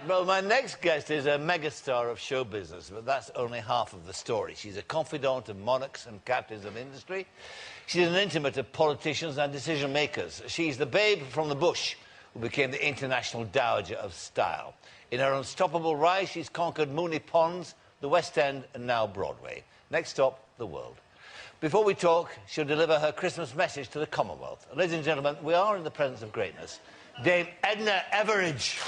Well, my next guest is a megastar of show business, but that's only half of the story. She's a confidant of monarchs and captains of industry. She's an intimate of politicians and decision-makers. She's the babe from the bush who became the international dowager of style. In her unstoppable rise, she's conquered Mooney Ponds, the West End, and now Broadway. Next stop, the world. Before we talk, she'll deliver her Christmas message to the Commonwealth. Ladies and gentlemen, we are in the presence of greatness. Dame Edna Everidge.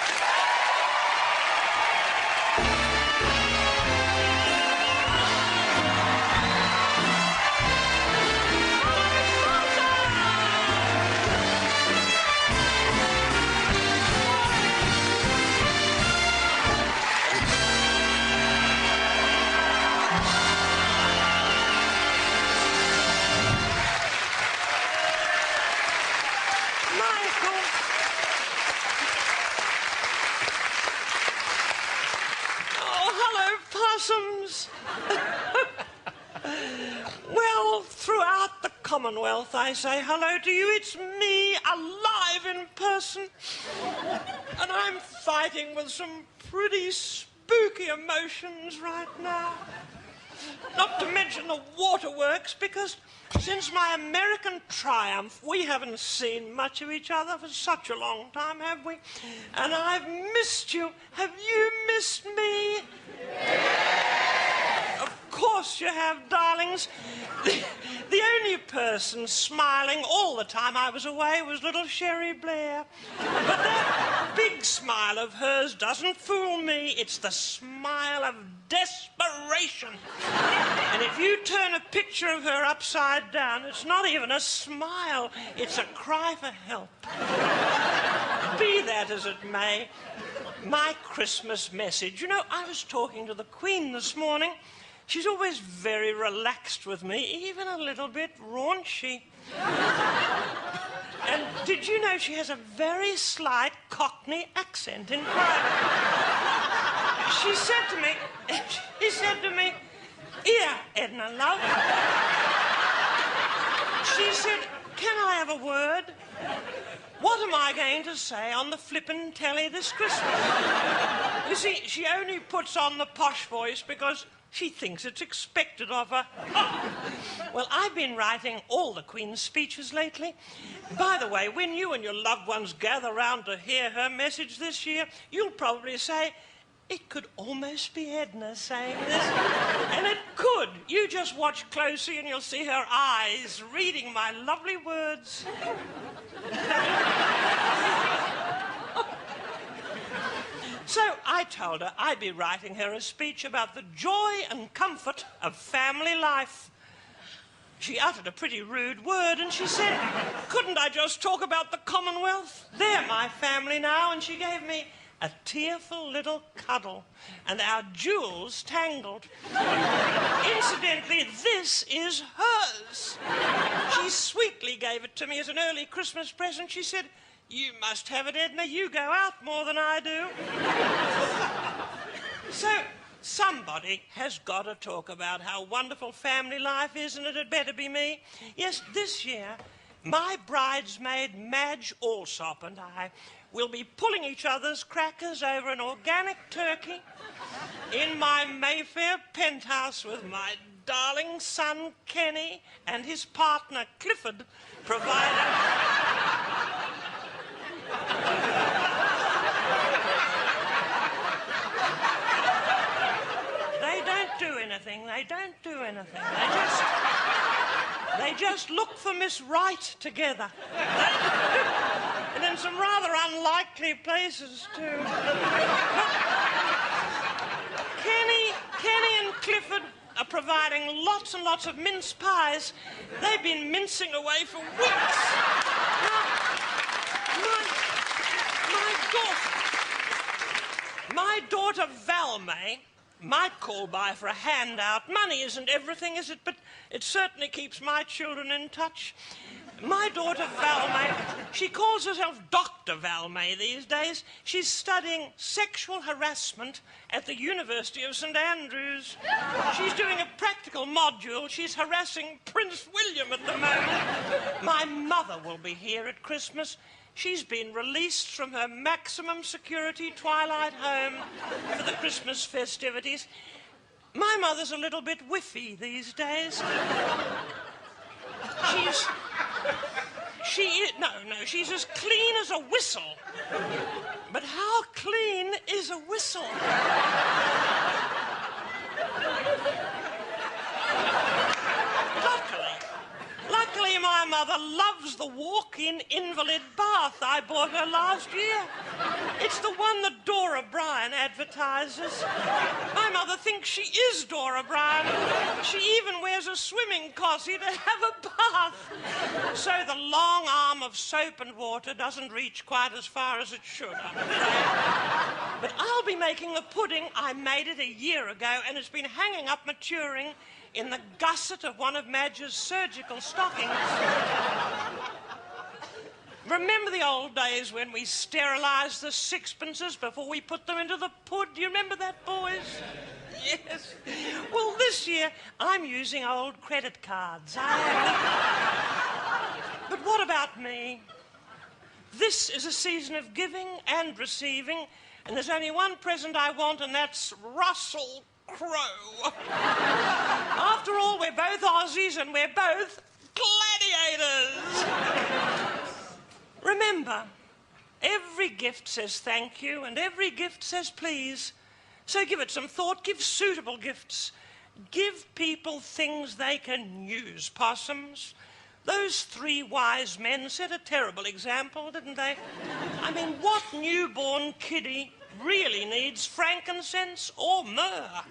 Well, throughout the Commonwealth, I say hello to you. It's me, alive in person. And I'm fighting with some pretty spooky emotions right now. Not to mention the waterworks, because since my American triumph, we haven't seen much of each other for such a long time, have we? And I've missed you. Have you missed me? Of course you have, darlings. The only person smiling all the time I was away was little Sherry Blair. But that big smile of hers doesn't fool me. It's the smile of desperation. And if you turn a picture of her upside down, it's not even a smile. It's a cry for help. Be that as it may, my Christmas message. You know, I was talking to the Queen this morning. She's always very relaxed with me, even a little bit raunchy. And did you know she has a very slight Cockney accent in private? She said to me, "Here, Edna, love." She said, "Can I have a word? What am I going to say on the flippin' telly this Christmas?" You see, she only puts on the posh voice because she thinks it's expected of her. Well, I've been writing all the Queen's speeches lately. By the way, when you and your loved ones gather round to hear her message this year, you'll probably say, "It could almost be Edna saying this." And it could. You just watch closely and you'll see her eyes reading my lovely words. So I told her I'd be writing her a speech about the joy and comfort of family life. She uttered a pretty rude word and she said, "Couldn't I just talk about the Commonwealth? They're my family now." And she gave me a tearful little cuddle and our jewels tangled. Incidentally, this is hers. She sweetly gave it to me as an early Christmas present. She said, "You must have it, Edna. You go out more than I do." So somebody has got to talk about how wonderful family life is, and it had better be me. Yes, this year, my bridesmaid, Madge Allsop, and I will be pulling each other's crackers over an organic turkey in my Mayfair penthouse with my darling son, Kenny, and his partner, Clifford, provided... They don't do anything. They just look for Miss Right together. And in some rather unlikely places, too. Kenny and Clifford are providing lots and lots of mince pies. They've been mincing away for weeks. My daughter Valmei might call by for a handout. Money isn't everything, is it? But it certainly keeps my children in touch. My daughter Valmei, she calls herself Dr. Valmei these days. She's studying sexual harassment at the University of St. Andrews. She's doing a practical module. She's harassing Prince William at the moment. My mother will be here at Christmas. She's been released from her maximum security twilight home for the Christmas festivities. My mother's a little bit whiffy these days. She's as clean as a whistle. But how clean is a whistle? Luckily, my mother loves the walk-in invalid bath I bought her last year. It's the one that Dora Bryan advertises. My mother thinks she is Dora Bryan. She even wears a swimming cossie to have a bath. So the long arm of soap and water doesn't reach quite as far as it should, I'm afraid. But I'll be making a pudding. I made it a year ago, and it's been hanging up maturing in the gusset of one of Madge's surgical stockings. Remember the old days when we sterilised the sixpences before we put them into the pud? Do you remember that, boys? Yes. Well, this year, I'm using old credit cards. But what about me? This is a season of giving and receiving, and there's only one present I want, and that's Russell Crowe. After all, we're both Aussies and we're both gladiators. Remember, every gift says thank you and every gift says please. So give it some thought. Give suitable gifts. Give people things they can use. Possums. Those three wise men set a terrible example, didn't they? I mean, what newborn kiddie really needs frankincense or myrrh?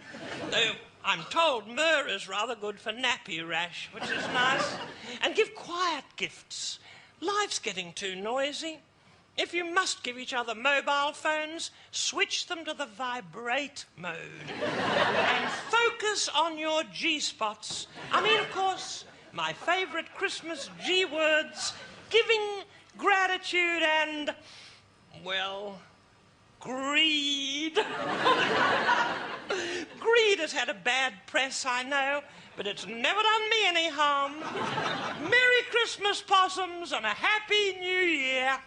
Though I'm told myrrh is rather good for nappy rash, which is nice. And give quiet gifts. Life's getting too noisy. If you must give each other mobile phones, switch them to the vibrate mode. And focus on your G-spots. I mean, of course, my favourite Christmas G-words, giving, gratitude, and, well, greed. Greed has had a bad press, I know, but it's never done me any harm. Merry Christmas, possums, and a Happy New Year.